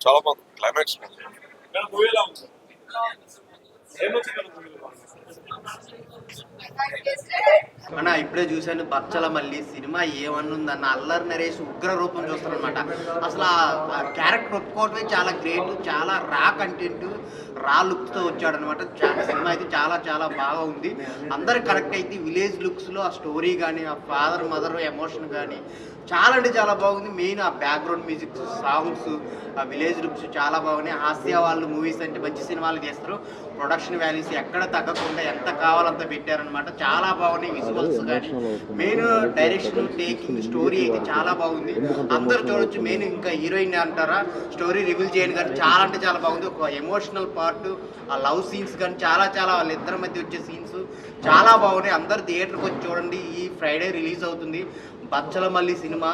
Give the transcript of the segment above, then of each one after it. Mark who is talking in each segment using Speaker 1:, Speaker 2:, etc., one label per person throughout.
Speaker 1: చాలా బాగుంది క్లైమాక్స్.
Speaker 2: అన్న ఇప్పుడే చూశాను బచ్చల మల్లి సినిమా ఏమన్నుందన్న అల్లరి నరేష్ ఉగ్ర రూపం చూస్తారనమాట. అసలు ఆ క్యారెక్టర్ ఒప్పుకోవటమే చాలా గ్రేట్, చాలా రా కంటెంట్, రా లుక్స్తో వచ్చాడనమాట. సినిమా అయితే చాలా చాలా బాగా ఉంది, అందరికి కనెక్ట్ అయితే. విలేజ్ లుక్స్లో ఆ స్టోరీ కానీ, ఆ ఫాదర్ మదర్ ఎమోషన్ కానీ చాలా అంటే చాలా బాగుంది. మెయిన్ ఆ బ్యాక్గ్రౌండ్ మ్యూజిక్, సాంగ్స్, ఆ విలేజ్ లుక్స్ చాలా బాగున్నాయి. హాస్య వాళ్ళు మూవీస్ అంటే మంచి సినిమాలు చేస్తారు, ప్రొడక్షన్ వాల్యూస్ ఎక్కడ తగ్గకుండా ఎంత కావాలంత పెట్టారనమాట. చాలా బాగున్నాయి విజువల్స్ కానీ, మెయిన్ డైరెక్షన్, టేకింగ్, స్టోరీ అయితే చాలా బాగుంది, అందరు చూడొచ్చు. మెయిన్ ఇంకా హీరోయిన్ అంటారా, స్టోరీ రివీల్ చేయను కానీ చాలా అంటే చాలా బాగుంది. ఒక ఎమోషనల్ పార్ట్, ఆ లవ్ సీన్స్ కానీ చాలా చాలా వాళ్ళిద్దరి మధ్య వచ్చే సీన్స్ చాలా బాగున్నాయి. అందరు థియేటర్కి వచ్చి చూడండి, ఈ ఫ్రైడే రిలీజ్ అవుతుంది బచ్చల మల్లి సినిమా.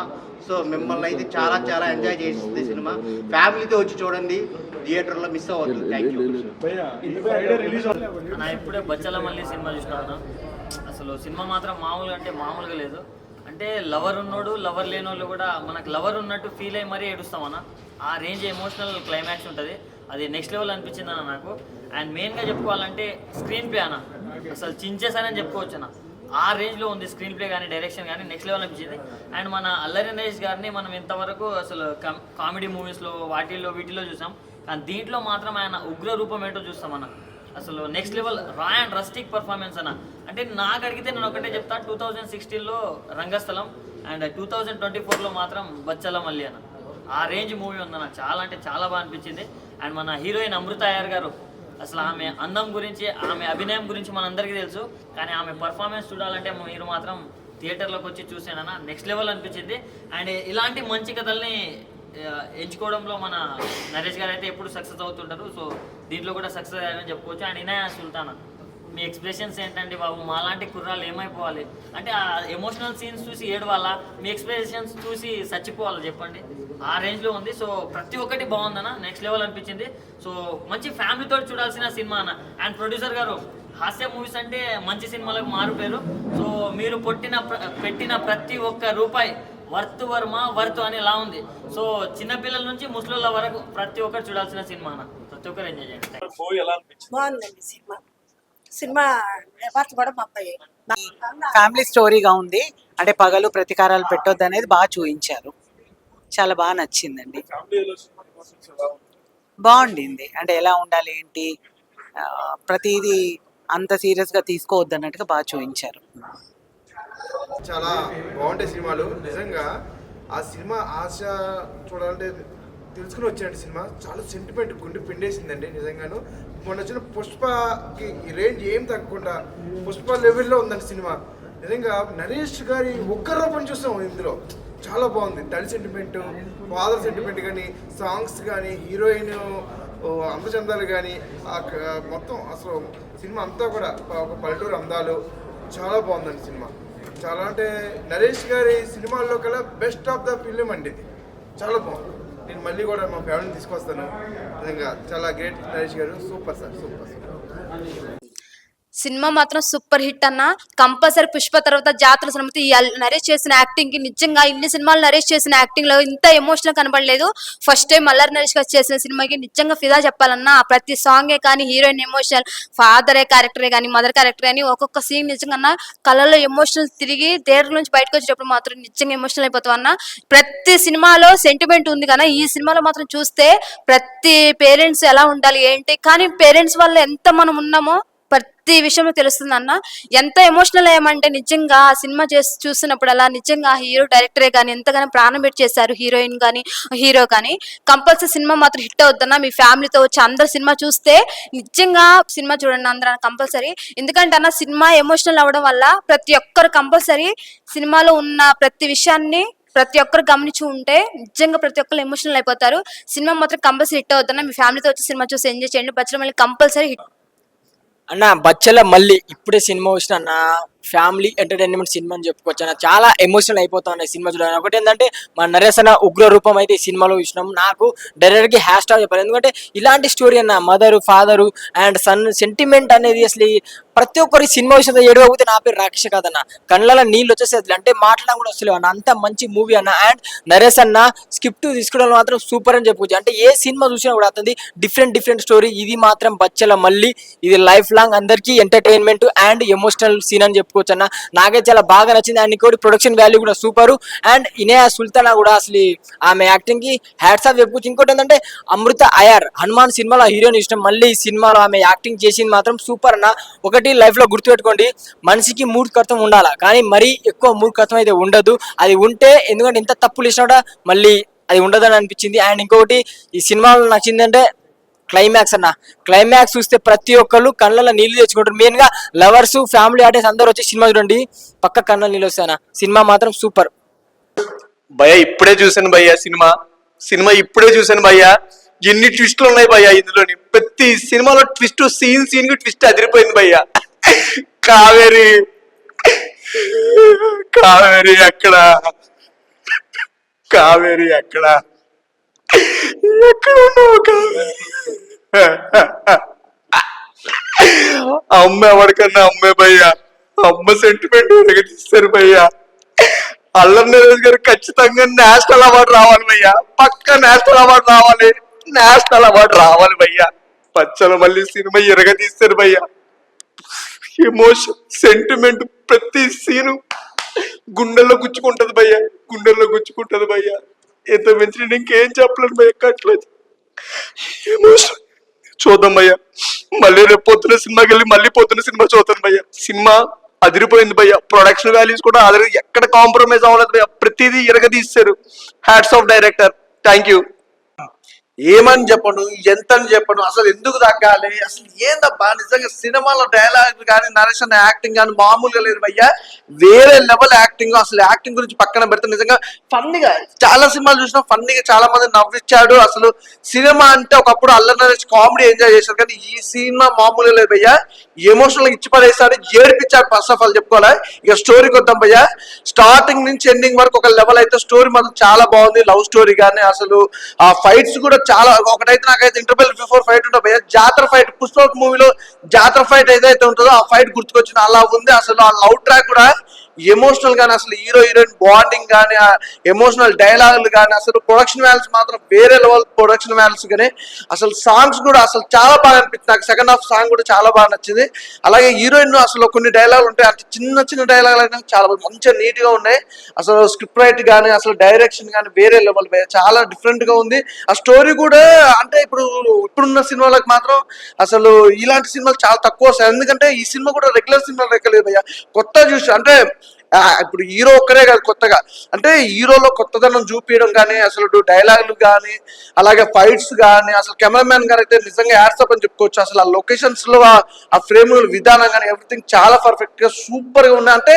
Speaker 2: సో మిమ్మల్ని అయితే చాలా చాలా ఎంజాయ్ చేస్తుంది సినిమా, ఫ్యామిలీతో వచ్చి చూడండి, థియేటర్లో మిస్ అవ్వద్దు. Thank you.
Speaker 3: ఇప్పుడే బచ్చల మల్లి సినిమా చూసినాను. అసలు సినిమా మాత్రం మామూలుగా అంటే మామూలుగా లేదు. అంటే లవర్ ఉన్నోడు లవర్ లేని వాళ్ళు కూడా మనకు లవర్ ఉన్నట్టు ఫీల్ అయ్యి మరీ ఏడుస్తామన్నా. ఆ రేంజ్ ఎమోషనల్ క్లైమాక్స్ ఉంటుంది, అది నెక్స్ట్ లెవెల్ అనిపించింది అన్న నాకు. అండ్ మెయిన్గా చెప్పుకోవాలంటే స్క్రీన్ ప్లే అన్న అసలు చించేసానని చెప్పుకోవచ్చు అన్న. ఆ రేంజ్లో ఉంది స్క్రీన్ ప్లే కానీ, డైరెక్షన్ కానీ నెక్స్ట్ లెవెల్ అనిపించింది. అండ్ మన అల్లరి నరేష్ గారిని మనం ఇంతవరకు అసలు కామెడీ మూవీస్లో వీటిలో చూసాం, కానీ దీంట్లో మాత్రం ఆయన ఉగ్ర రూపం ఏంటో చూస్తామన్న. అసలు నెక్స్ట్ లెవెల్ రా అండ్ రస్టిక్ పర్ఫార్మెన్స్ అన్న. అంటే నాకు అడిగితే నేను ఒకటే చెప్తాను, 2016లో రంగస్థలం అండ్ 2024లో మాత్రం బచ్చల మల్లి అన్న. ఆ రేంజ్ మూవీ ఉందన్న, చాలా అంటే చాలా బాగా అనిపించింది. అండ్ మన హీరోయిన్ అమృత అయ్యర్ గారు, అసలు ఆమె అందం గురించి, ఆమె అభినయం గురించి మనందరికీ తెలుసు, కానీ ఆమె పర్ఫార్మెన్స్ చూడాలంటే మీరు మాత్రం థియేటర్లోకి వచ్చి చూసానన్నా, నెక్స్ట్ లెవెల్ అనిపించింది. అండ్ ఇలాంటి మంచి కథల్ని ఎంచుకోవడంలో మన నరేష్ గారు అయితే ఎప్పుడు సక్సెస్ అవుతుంటారు. సో దీంట్లో కూడా సక్సెస్ అయ్యారని చెప్పుకోవచ్చు. And Inaya Sultana, me expressions ఏంటంటే బాబు, మాలాంటి కుర్రాళ్ళు ఏమైపోవాలి అంటే ఆ ఎమోషనల్ సీన్స్ చూసి ఏడవాలా, మీ ఎక్స్ప్రెషన్స్ చూసి చచ్చిపోవాలి చెప్పండి, ఆ రేంజ్లో ఉంది. సో ప్రతి ఒక్కటి బాగుందన్న, నెక్స్ట్ లెవెల్ అనిపించింది. సో మంచి ఫ్యామిలీతో చూడాల్సిన సినిమా అన్న. అండ్ ప్రొడ్యూసర్ గారు, హాస్య మూవీస్ అంటే మంచి సినిమాలకు మారుపేరు. సో మీరు పెట్టిన ప్రతి ఒక్క రూపాయి వర్త్ అని ఎలా ఉంది. సో చిన్నపిల్లల నుంచి ముసలిళ్ళ వరకు ప్రతి ఒక్కరు చూడాల్సిన సినిమా అన్న, ప్రతి ఒక్కరు ఎంజాయ్ చేయండి.
Speaker 4: బాగుందండి సినిమా కూడా
Speaker 5: ఫ్యామిలీ స్టోరీగా ఉంది. అంటే పగలు ప్రతీకారాలు పెట్టొద్దు అనేది బాగా చూపించారు, చాలా బాగా నచ్చిందండి. బాగుండింది, అంటే ఎలా ఉండాలి ఏంటి, ప్రతిదీ అంత సీరియస్గా తీసుకోవద్దు అన్నట్టుగా బాగా చూపించారు.
Speaker 6: చాలా బాగుంటాయి సినిమాలు నిజంగా. ఆ సినిమా ఆశ చూడాలంటే తెలుసుకుని వచ్చాడు సినిమా, చాలా సెంటిమెంట్ గుండె పిండేసిందండి నిజంగాను. మొన్న వచ్చిన పుష్పకి ఈ రేంజ్ ఏం తగ్గకుండా పుష్ప లెవెల్లో ఉందండి సినిమా. నిజంగా నరేష్ గారి ఒక్క రూపం చూస్తాం ఇందులో, చాలా బాగుంది. తల్లి సెంటిమెంట్, ఫాదర్ సెంటిమెంట్ కానీ, సాంగ్స్ కానీ, హీరోయిన్ అందచందాలు కానీ, మొత్తం అసలు సినిమా అంతా కూడా ఒక పల్లెటూరు అందాలు, చాలా బాగుందండి సినిమా. చాలా అంటే నరేష్ గారి సినిమాల్లో కల్లా బెస్ట్ ఆఫ్ ద ఫిలిం అండి ఇది, చాలా బాగుంది. నేను మళ్ళీ కూడా మా ఫ్యామిలీని తీసుకొస్తాను. నిజంగా చాలా గ్రేట్ నరేష్ గారు, super sir, super sir.
Speaker 7: Cinema మాత్రం సూపర్ హిట్ అన్న. కంపల్సరీ పుష్ప తర్వాత జాతర సినిమా ఈ నరేష్ చేసిన యాక్టింగ్ కి నిజంగా ఇన్ని సినిమాలు నరేష్ చేసిన యాక్టింగ్ లో ఇంత ఎమోషనల్ కనబడలేదు. ఫస్ట్ టైం అల్లరి నరేష్ గారు చేసిన సినిమాకి నిజంగా ఫిదా చెప్పాలన్నా. ప్రతి సాంగే కానీ, హీరోయిన్ ఎమోషనల్, ఫాదరే క్యారెక్టరే కానీ, మదర్ క్యారెక్టర్ కానీ, ఒక్కొక్క సీన్ నిజంగా కళ్ళలో ఎమోషనల్ తిరిగి థియేటర్ నుంచి బయటకు వచ్చేటప్పుడు మాత్రం నిజంగా ఎమోషనల్ అయిపోతాం అన్న. ప్రతి సినిమాలో సెంటిమెంట్ ఉంది కానీ ఈ సినిమాలో మాత్రం చూస్తే ప్రతి పేరెంట్స్ ఎలా ఉండాలి ఏంటి, కానీ పేరెంట్స్ వల్ల ఎంత మనం ఉన్నామో ప్రతి విషయంలో తెలుస్తుంది అన్న. ఎంత ఎమోషనల్ అయ్యామంటే నిజంగా ఆ సినిమా చూస్తున్నప్పుడు అలా నిజంగా హీరో డైరెక్టరే కానీ ఎంతగానో ప్రాణం పెట్టి చేశారు, హీరోయిన్ కానీ హీరో కానీ. కంపల్సరీ సినిమా మాత్రం హిట్ అవుద్దన్న. మీ ఫ్యామిలీతో వచ్చి అందరు సినిమా చూస్తే నిజంగా సినిమా చూడండి అందరూ కంపల్సరీ. ఎందుకంటే అన్న సినిమా ఎమోషనల్ అవ్వడం వల్ల ప్రతి ఒక్కరు కంపల్సరీ సినిమాలో ఉన్న ప్రతి విషయాన్ని ప్రతి ఒక్కరు గమనించి ఉంటే నిజంగా ప్రతి ఒక్కరు ఎమోషనల్ అయిపోతారు. సినిమా మాత్రం కంపల్సరీ హిట్ అవుద్దన్న. మీ ఫ్యామిలీతో వచ్చి సినిమా చూసి ఎంజాయ్ చేయండి. బచ్చల మల్లి కంపల్సరీ హిట్
Speaker 8: అన్న. బచ్చల మల్లి ఇప్పుడే సినిమా వచ్చిన అన్న, ఫ్యామిలీ ఎంటర్టైన్మెంట్ సినిమా అని చెప్పుకోవచ్చు అన్న. చాలా ఎమోషనల్ అయిపోతాను ఈ సినిమా చూడాలి. ఒకటి ఏంటంటే మన నరేష్ అన్న ఉగ్ర రూపం అయితే ఈ సినిమాలో చూసినాం. నాకు డైరెక్ట్గా హ్యాష్ ట్యాగ్ చెప్పాలి, ఎందుకంటే ఇలాంటి స్టోరీ అన్న mother father and son sentiment అనేది అసలు ప్రతి ఒక్కరి సినిమా విషయంలో ఏడవకపోతే నా పేరు రాకేష్ కాదన్న, కళ్ళలో నీళ్ళు వచ్చేసేది అంటే మాట్లాడడం కూడా వస్తలేవు అన్న, అంత మంచి మూవీ అన్న. అండ్ నరేష్ అన్న స్క్రిప్ట్ తీసుకోవడం మాత్రం సూపర్ అని చెప్పుకోవచ్చు. అంటే ఏ సినిమా చూసినా కూడా అతనిది డిఫరెంట్ స్టోరీ. ఇది మాత్రం బచ్చల మళ్ళీ ఇది లైఫ్ లాంగ్ అందరికీ ఎంటర్టైన్మెంట్ అండ్ ఎమోషనల్ సీన్ అని చెప్పుకోవచ్చు అన్న. నాకైతే చాలా బాగా నచ్చింది. అండ్ ఇంకోటి ప్రొడక్షన్ వాల్యూ కూడా సూపర్. అండ్ ఇనే సుల్తానా కూడా అసలు ఆమె యాక్టింగ్ కి హ్యాట్స్ ఆఫ్ చెప్పుకోవచ్చు. ఇంకోటి ఏంటంటే అమృత అయ్యర్ హనుమాన్ సినిమాలో హీరోయిన్ ఇష్టం, మళ్ళీ ఈ సినిమాలో ఆమె యాక్టింగ్ చేసింది మాత్రం సూపర్ అన్న. ఒకటి లైఫ్ లో గుర్తుపెట్టుకోండి, మనిషికి మూర్ఖత్వం ఉండాలా కానీ మరీ ఎక్కువ మూర్ఖత్వం అయితే ఉండదు. అది ఉంటే ఎందుకంటే ఎంత తప్పులు చేసినా కూడా మళ్ళీ అది ఉండదని అనిపించింది. అండ్ ఇంకొకటి ఈ సినిమాలో నచ్చిందంటే క్లైమాక్స్ అన్న. క్లైమాక్స్ చూస్తే ప్రతి ఒక్కళ్ళు కళ్ళలో నీళ్లు తెచ్చుకుంటారు. మెయిన్ గా లవర్స్ ఫ్యామిలీ ఆర్టిస్ట్ అందరూ వచ్చి సినిమా చూడండి, పక్క కళ్ళ నీళ్ళు వస్తాయన్న. సినిమా మాత్రం సూపర్.
Speaker 9: భయ్య ఇప్పుడే చూసాను భయ్య సినిమా ఇప్పుడే చూసాను భయ్య. ఎన్ని ట్విస్టులు ఉన్నాయి భయ్య ఇందులోని. ప్రతి సినిమాలో ట్విస్ట్ సీన్ కి ట్విస్ట్ అదిరిపోయింది భయ్య. కావేరి అక్కడ ఉన్నావు కావేరి? అమ్మ ఎవరికన్నా అమ్మే భయ్య, అమ్మ సెంటిమెంట్ తీస్తారు భయ్య. అల్లరి నరేష్ గారు ఖచ్చితంగా నేషనల్ అవార్డు రావాలి భయ్య, పక్క నేషనల్ అవార్డు రావాలి భయ్య. పచ్చల మళ్ళీ సినిమా తీస్తారు భయ్య. ఎమోషన్ సెంటిమెంట్ ప్రతి సీను గుండెల్లో గుచ్చుకుంటది భయ్య. ఎంత మంచి ఇంకేం చెప్పలేను భయ్య. కట్ల ఎమోషన్ చూద్దాం భయ్య. మళ్ళీ రేపు పొద్దున సినిమాకి వెళ్ళి మళ్ళీ పొద్దున సినిమా చూద్దాం భయ్య. సినిమా అదిరిపోయింది భయ్య. ప్రొడక్షన్ వాల్యూస్ కూడా ఆల్రెడీ ఎక్కడ కాంప్రమైజ్ అవ్వలేదు భయ్య. ప్రతిదీ తీస్తారు. Hats off director, thank you.
Speaker 10: ఏమని చెప్పను, ఎంత అని చెప్పను, అసలు ఎందుకు తగ్గాలి, అసలు ఏందబ్బా నిజంగా సినిమాలో డైలాగ్ కానీ నరేష్ అన్న యాక్టింగ్ కానీ మామూలుగా లేదు భయ్యా. వేరే లెవెల్ యాక్టింగ్. అసలు యాక్టింగ్ గురించి పక్కన పెడితే నిజంగా ఫన్నీగా చాలా సినిమాలు చూసినా ఫన్నీగా చాలా మంది నవ్విచ్చాడు. అసలు సినిమా అంటే ఒకప్పుడు అల్లరి నరేష్ కామెడీ ఎంజాయ్ చేశారు, కానీ ఈ సినిమా మామూలుగా లేదు భయ్యా. ఎమోషనల్ ఇచ్చి పడేసాడు, ఏడిపించాడు. ఫస్ట్ ఆఫ్ ఆల్ చెప్పుకోవాలి. ఇక స్టోరీకి వద్దాం భయ్యా. స్టార్టింగ్ నుంచి ఎండింగ్ వరకు ఒక లెవెల్ అయితే స్టోరీ మాత్రం చాలా బాగుంది. లవ్ స్టోరీ కానీ అసలు ఆ ఫైట్స్ కూడా చాలా. ఒకటైతే నాకైతే ఇంటర్వెల్ బిఫోర్ ఫైట్ ఉంటుంది భయ్యా, జాతర ఫైట్. పుష్ప మూవీలో జాతర ఫైట్ ఏదైతే ఉంటుందో ఆ ఫైట్ గుర్తుకొచ్చింది, అలా ఉంది. అసలు ఆ లవ్ ట్రాక్ కూడా ఎమోషనల్ గానీ, అసలు హీరో హీరోయిన్ బాండింగ్ కానీ, ఆ ఎమోషనల్ డైలాగులు కానీ, అసలు ప్రొడక్షన్ వాల్యూస్ మాత్రం వేరే లెవెల్ ప్రొడక్షన్ వాల్యూస్ కానీ, అసలు సాంగ్స్ కూడా అసలు చాలా బాగా అనిపించింది నాకు. సెకండ్ హాఫ్ సాంగ్ కూడా చాలా బాగా నచ్చింది. అలాగే హీరోయిన్ అసలు కొన్ని డైలాగులు ఉంటాయి, అంటే చిన్న డైలాగులు అయినా చాలా మంచిగా నీట్ గా ఉన్నాయి. అసలు స్క్రిప్ట్ రైట్ కానీ, అసలు డైరెక్షన్ కానీ వేరే లెవెల్, చాలా డిఫరెంట్ గా ఉంది. ఆ స్టోరీ కూడా అంటే ఇప్పుడున్న సినిమాలకు మాత్రం అసలు ఇలాంటి సినిమాలు చాలా తక్కువ వస్తాయి. ఎందుకంటే ఈ సినిమా కూడా రెగ్యులర్ సినిమాలు లెక్కలేదు భయ్యా. కొత్త చూసి అంటే ఇప్పుడు హీరో ఒక్కరే కాదు, కొత్తగా అంటే హీరోలో కొత్తదనం చూపించడం కానీ, అసలు డైలాగులు కానీ, అలాగే ఫైట్స్ కానీ, అసలు కెమెరామ్యాన్ గారు అయితే నిజంగా యాడ్సప్ అని చెప్పుకోవచ్చు. అసలు ఆ లొకేషన్స్ లో ఆ ఫ్రేమ్ విధానం కానీ ఎవ్రీథింగ్ చాలా పర్ఫెక్ట్ గా సూపర్ గా ఉన్నాయి. అంటే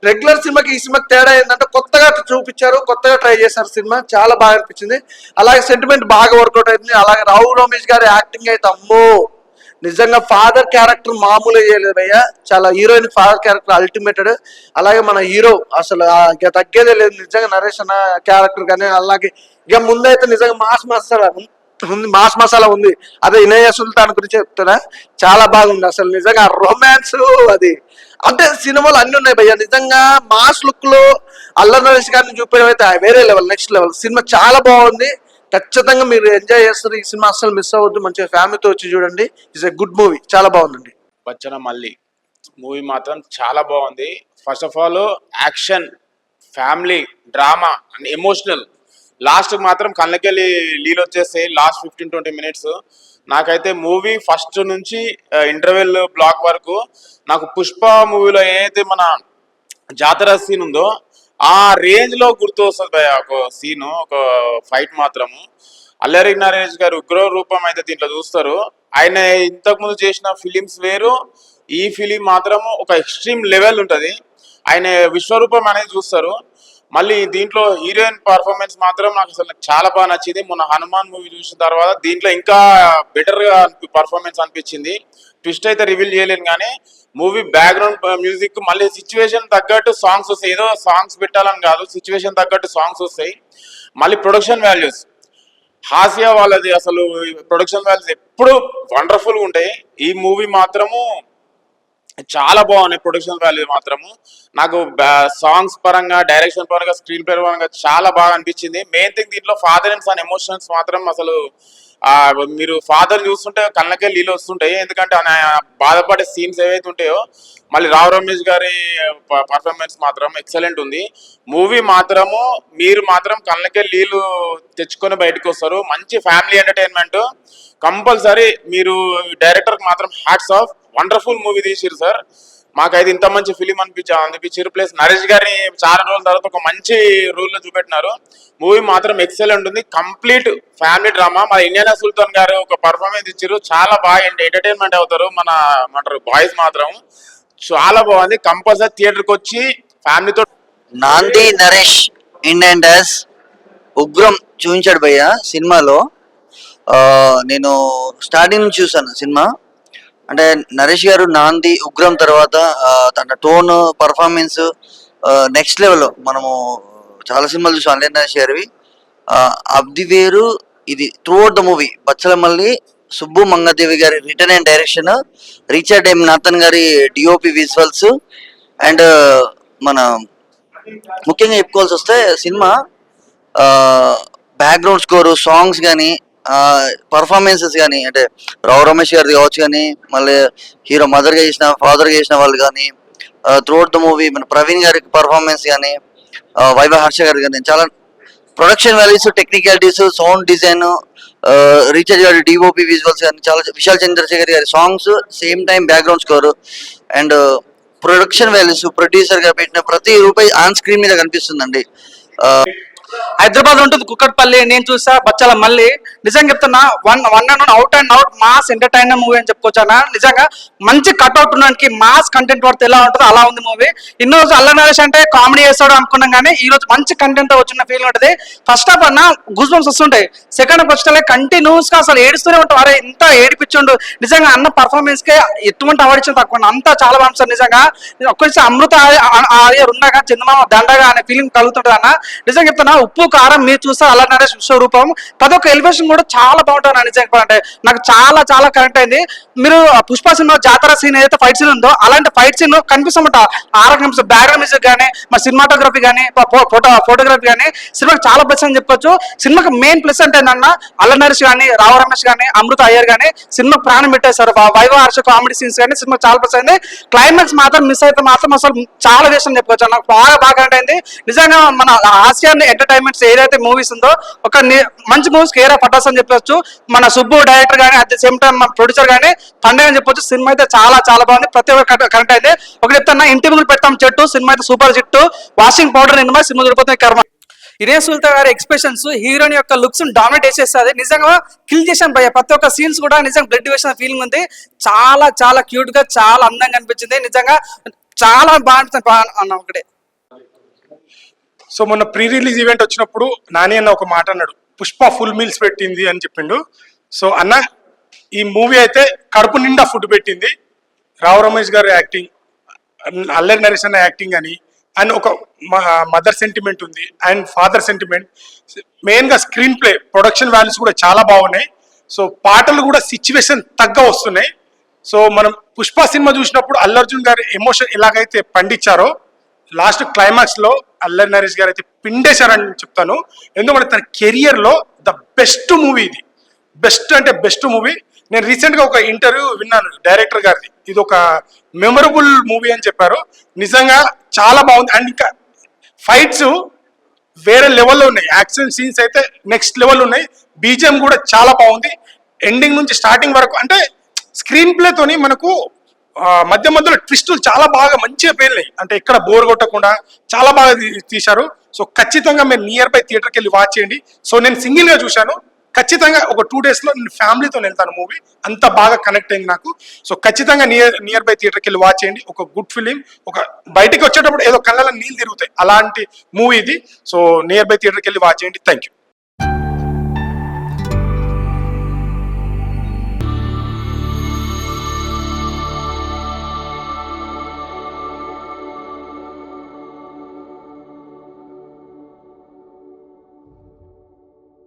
Speaker 10: రెగ్యులర్ సినిమాకి ఈ సినిమాకి తేడా ఏంటంటే కొత్తగా చూపించారు, కొత్తగా ట్రై చేశారు. సినిమా చాలా బాగా అనిపించింది. అలాగే సెంటిమెంట్ బాగా వర్కౌట్ అయింది. అలాగే రావు రమేష్ గారి యాక్టింగ్ అయితే అమ్మో నిజంగా ఫాదర్ క్యారెక్టర్ మామూలుగా చేయలేదు భయ్య. చాలా హీరోయిన్ ఫాదర్ క్యారెక్టర్ అల్టిమేటెడ్. అలాగే మన హీరో అసలు ఇక తగ్గేదే లేదు నిజంగా నరేష్ అన్న క్యారెక్టర్ కానీ. అలాగే ఇక ముందైతే నిజంగా మాస్ మసాలా ఉంది. అదే ఇనయ సుల్తాన్ గురించి చెప్తున్నా, చాలా బాగుంది అసలు నిజంగా. రొమాన్స్ అది అంటే సినిమాలు అన్ని ఉన్నాయి భయ్య. నిజంగా మాస్ లుక్ లో అల్లరి నరేష్ గారిని చూపించడం అయితే వేరే లెవెల్, నెక్స్ట్ లెవెల్. సినిమా చాలా బాగుంది, ఖచ్చితంగా మీరు ఎంజాయ్ చేస్తారు. ఈ సినిమా అస్సలు మిస్ అవ్వద్దు, మంచిగా ఫ్యామిలీతో వచ్చి చూడండి. ఇట్స్ ఎ గుడ్ మూవీ, చాలా బాగుందండి.
Speaker 11: బచ్చన మళ్ళీ మూవీ మాత్రం చాలా బాగుంది. First of all action, family, drama and emotional. Last మాత్రం కళ్ళకెళ్ళి లీలు వచ్చేస్తాయి లాస్ట్ 15-20 మినిట్స్. నాకైతే మూవీ ఫస్ట్ నుంచి ఇంటర్వెల్ బ్లాక్ వరకు నాకు పుష్ప మూవీలో ఏదైతే మన జాతర సీన్ ఉందో ఆ రేంజ్ లో గుర్తు వస్తుంది భయ. ఒక సీను, ఒక ఫైట్ మాత్రము. అల్లరి నరేష్ గారు ఉగ్ర రూపం అయితే దీంట్లో చూస్తారు. ఆయన ఇంతకు ముందు చేసిన ఫిలిమ్స్ వేరు, ఈ ఫిలిం మాత్రము ఒక ఎక్స్ట్రీమ్ లెవెల్ ఉంటది. ఆయన విశ్వరూపం అనేది చూస్తారు. మళ్ళీ దీంట్లో హీరోయిన్ పర్ఫార్మెన్స్ మాత్రం నాకు చాలా బాగా నచ్చింది. మొన్న హనుమాన్ మూవీ చూసిన తర్వాత దీంట్లో ఇంకా బెటర్ గా పర్ఫార్మెన్స్ అనిపించింది. ట్విస్ట్ అయితే రివీల్ చేయలేను కానీ మూవీ బ్యాక్గ్రౌండ్ మ్యూజిక్ మళ్ళీ సిచ్యువేషన్ తగ్గట్టు సాంగ్స్ వస్తాయి. ఏదో సాంగ్స్ పెట్టాలని కాదు, సిచ్యువేషన్ తగ్గట్టు సాంగ్స్ వస్తాయి. మళ్ళీ ప్రొడక్షన్ వాల్యూస్, హాస్య వాళ్ళది అసలు ప్రొడక్షన్ వాల్యూస్ ఎప్పుడు వండర్ఫుల్ గా ఉంటాయి. ఈ మూవీ మాత్రము చాలా బాగున్నాయి. ప్రొడక్షన్ వాల్యూ మాత్రము నాకు సాంగ్స్ పరంగా, డైరెక్షన్ పరంగా, స్క్రీన్ ప్లే పరంగా చాలా బాగా అనిపించింది. మెయిన్ థింగ్ దీంట్లో ఫాదర్ అండ్ సన్ ఎమోషన్స్ మాత్రం అసలు మీరు ఫాదర్ చూస్తుంటే కళ్ళకే నీళ్ళు వస్తుంటాయి. ఎందుకంటే ఆయన బాధపడే సీన్స్ ఏవైతే ఉంటాయో. మళ్ళీ రావు రమేష్ గారి పర్ఫార్మెన్స్ మాత్రం ఎక్సలెంట్ ఉంది. మూవీ మాత్రము మీరు మాత్రం కళ్ళకే నీళ్ళు తెచ్చుకొని బయటకు వస్తారు. మంచి ఫ్యామిలీ ఎంటర్టైన్మెంట్ కంపల్సరీ. మీరు డైరెక్టర్కి మాత్రం హ్యాట్స్ ఆఫ్, వండర్ఫుల్ మూవీ తీసిరు సార్. మాకైతే ఇంత మంచి ఫిలిం అనిపించారు. ప్లస్ నరేష్ గారిని చాలా రోజుల తర్వాత ఒక మంచి రోల్ లో చూపెట్టినారు. మూవీ మాత్రం ఎక్సలెంట్ ఉంది, కంప్లీట్ ఫ్యామిలీ డ్రామా. మన ఇండియన్ సుల్తాన్ గారు ఒక పర్ఫార్మెన్స్ ఇచ్చారు, చాలా బాగా ఎంటర్టైన్మెంట్ అవుతారు మన బాయ్స్ మాత్రం. చాలా బాగుంది, కంపల్సరీ థియేటర్కి వచ్చి ఫ్యామిలీతో.
Speaker 10: నాంది నరేష్ ఇండియన్ డాన్స్ ఉగ్రం చూపించాడు భయ్య సినిమాలో. నేను స్టార్టింగ్ నుంచి చూసాను సినిమా. అంటే నరేష్ గారు నాంది ఉగ్రం తర్వాత తన టోన్ పర్ఫార్మెన్స్ నెక్స్ట్ లెవెల్. మనము చాలా సినిమాలు చూసాం అల్లరి నరేష్ గారివి. అది వేరు ఇది. Throughout the movie Bachhala Malli, Subbu Mangadevi గారి written and direction, Richard M Nathan గారి డిఓపి విజువల్స్, అండ్ మన ముఖ్యంగా చెప్పుకోవాల్సి వస్తే సినిమా బ్యాక్గ్రౌండ్ స్కోరు, సాంగ్స్ కానీ, పర్ఫార్మెన్సెస్ కానీ, అంటే రావు రమేష్ గారిది కావచ్చు కానీ, మళ్ళీ హీరో మదర్గా చేసిన, ఫాదర్గా చేసిన వాళ్ళు కానీ, త్రూఅవుట్ ద మూవీ మన ప్రవీణ్ గారి పర్ఫార్మెన్స్ కానీ, వైభవ్ హర్ష గారి కానీ, చాలా production values, technicalities, sound design, recharge గారి డిఓపి విజువల్స్ కానీ, చాలా విశాల్ చంద్రశేఖర్ గారి songs, same time background score and production values, producer గా పెట్టిన ప్రతి రూపాయి ఆన్ స్క్రీన్ మీద కనిపిస్తుందండి.
Speaker 12: హైదరాబాద్ ఉంటుంది కుక్కట్పల్లి, నేను చూసా బచ్చల మళ్ళీ. నిజంగా చెప్తున్నా, one and out and out mass entertainer movie అని చెప్పుకోవచ్చా. నిజంగా మంచి కట్అవుట్ ఉండడానికి మాస్ కంటెంట్ పడితే ఎలా ఉంటుందో అలా ఉంది మూవీ. ఇన్నో రోజు అల్లరి నరేష్ అంటే కామెడీ చేస్తాడు అనుకున్నాం కానీ ఈ రోజు మంచి కంటెంట్ వచ్చిన ఫీల్ ఉంటుంది. ఫస్ట్ హాఫ్ అన్న గూస్ బంప్స్ వస్తుంటాయి, సెకండ్ హాఫ్ వచ్చే కంటిన్యూస్ గా అసలు ఏడుస్తూనే ఉంటాం. అరే ఇంత ఏడిపించుండు. నిజంగా అన్న పర్ఫార్మెన్స్ కే ఎటువంటి అవార్డు ఇచ్చిన తక్కువ, అంతా చాలా బాగుంది. నిజంగా ఒక్కసారి అమృత ఆర్య ఉన్నాగా చందమామ దండగా అనే ఫీలింగ్ కలుగుతుంటుంది అన్న. నిజంగా చెప్తున్నా, ఉప్పు కారం మీరు చూస్తే అల్లరి నరేష్ విశ్వరూపం ప్రతి ఒక్క ఎలివేషన్ కూడా చాలా బాగుంటుంది. నిజంగా చెప్పాలంటే నాకు చాలా చాలా కనెక్ట్ అయింది. మీరు పుష్ప సినిమా జాతర సీన్ ఏదైతే ఫైట్ సీన్ ఉందో అలాంటి ఫైట్ సీన్ కనిపిస్తామంట. బ్యాక్గ్రౌండ్ మ్యూజిక్ కానీ, మా సినిమాటోగ్రఫీ కానీ, ఫోటోగ్రఫీ కానీ సినిమాకి చాలా ప్లస్ అని చెప్పొచ్చు. సినిమాకి మెయిన్ ప్లస్ అంటే ఏంటన్నా, అల్లరి నరేష్ కానీ, రావు రమేష్ కానీ, అమృత అయ్యర్ కానీ సినిమా ప్రాణం పెట్టేశారు. వైభవ్ హర్ష కామెడీ సీన్స్ కానీ సినిమా చాలా ప్లస్ అయింది. క్లైమాక్స్ మాత్రం మిస్ అయితే మాత్రం అసలు చాలా వేస్ట్ అని చెప్పొచ్చు. నాకు బాగా కనెక్ట్ అయింది. నిజంగా మన హాస్యాన్ని ఎంటర్టైన్మెంట్స్ ఏదైతే మూవీస్ ఉందో ఒక మంచి మూవీస్ కేర్ ఆఫ్ పటాస్ అని చెప్పొచ్చు. మన సుబ్బు డైరెక్టర్ కానీ, అట్ ద సేమ్ టైం మన ప్రొడ్యూసర్ కానీ పండుగ అని చెప్పొచ్చు. సినిమా అయితే చాలా చాలా బాగుంది. ప్రతి ఒక్క కనెక్ట్ అయితే ఒకటి చెప్తున్నా, ఇంటి ముందు పెడతాం చెట్టు సినిమా అయితే సూపర్ హిట్. వాషింగ్ పౌడర్ నిన్న సినిమా చూడిపోతుంది కర్మ. ఇరేన్ సుల్తాన్ గారి ఎక్స్ప్రెషన్స్ హీరోయిన్ యొక్క లుక్స్ డామినేట్ చేసేస్తుంది. నిజంగా కిల్ చేశాను భయ్య. ప్రతి ఒక్క సీన్స్ కూడా నిజంగా బ్లడ్ వేసిన ఫీలింగ్ ఉంది. చాలా చాలా క్యూట్ గా, చాలా అందంగా అనిపించింది. నిజంగా చాలా బాగా అన్న ఒకటే.
Speaker 13: సో మొన్న ప్రీ రిలీజ్ ఈవెంట్ వచ్చినప్పుడు నాని అన్న ఒక మాట అన్నాడు, పుష్ప ఫుల్ మీల్స్ పెట్టింది అని చెప్పిండు. సో అన్న, ఈ మూవీ అయితే కడుపు నిండా ఫుడ్ పెట్టింది. రావు రమేష్ గారి యాక్టింగ్, అల్లరి నరేష్ అన్న యాక్టింగ్ అని, అండ్ ఒక మదర్ సెంటిమెంట్ ఉంది అండ్ ఫాదర్ సెంటిమెంట్. మెయిన్గా స్క్రీన్ ప్లే, ప్రొడక్షన్ వాల్యూస్ కూడా చాలా బాగున్నాయి. సో పాటలు కూడా సిచ్యువేషన్ తగ్గ వస్తున్నాయి. సో మనం పుష్ప సినిమా చూసినప్పుడు అల్లు అర్జున్ గారి ఎమోషన్ ఎలాగైతే పండించారో లాస్ట్ క్లైమాక్స్ లో అల్లరి నరేష్ గారు అయితే పిండేశారని చెప్తాను. ఎందుకంటే తన కెరియర్ లో ద బెస్ట్ మూవీ ఇది. బెస్ట్ అంటే బెస్ట్ మూవీ. నేను రీసెంట్ గా ఒక ఇంటర్వ్యూ విన్నాను డైరెక్టర్ గారిది. ఇది ఒక మెమరబుల్ మూవీ అని చెప్పారు. నిజంగా చాలా బాగుంది. అండ్ ఇంకా ఫైట్స్ వేరే లెవెల్లో ఉన్నాయి. యాక్షన్ సీన్స్ అయితే నెక్స్ట్ లెవెల్ ఉన్నాయి. బీజిఎం కూడా చాలా బాగుంది. ఎండింగ్ నుంచి స్టార్టింగ్ వరకు అంటే స్క్రీన్ ప్లేతోని మనకు మధ్య మధ్యలో ట్విస్టులు చాలా బాగా మంచిగా పేర్లాయి. అంటే ఎక్కడ బోర్ కొట్టకుండా చాలా బాగా తీశారు. సో ఖచ్చితంగా మీరు నియర్ బై థియేటర్కి వెళ్ళి వాచ్ చేయండి. సో నేను సింగిల్ గా చూశాను, ఖచ్చితంగా ఒక 2 days లో నేను ఫ్యామిలీతో వెళ్తాను మూవీ, అంత బాగా కనెక్ట్ అయింది నాకు. సో ఖచ్చితంగా నియర్ బై థియేటర్కి వెళ్ళి వాచ్ చేయండి. ఒక గుడ్ ఫిలిం, ఒక బయటికి వచ్చేటప్పుడు ఏదో కళ్ళలో నీళ్ళు తిరుగుతాయి అలాంటి మూవీ ఇది. సో నియర్ బై థియేటర్కి వెళ్ళి వాచ్ చేయండి. Thank you.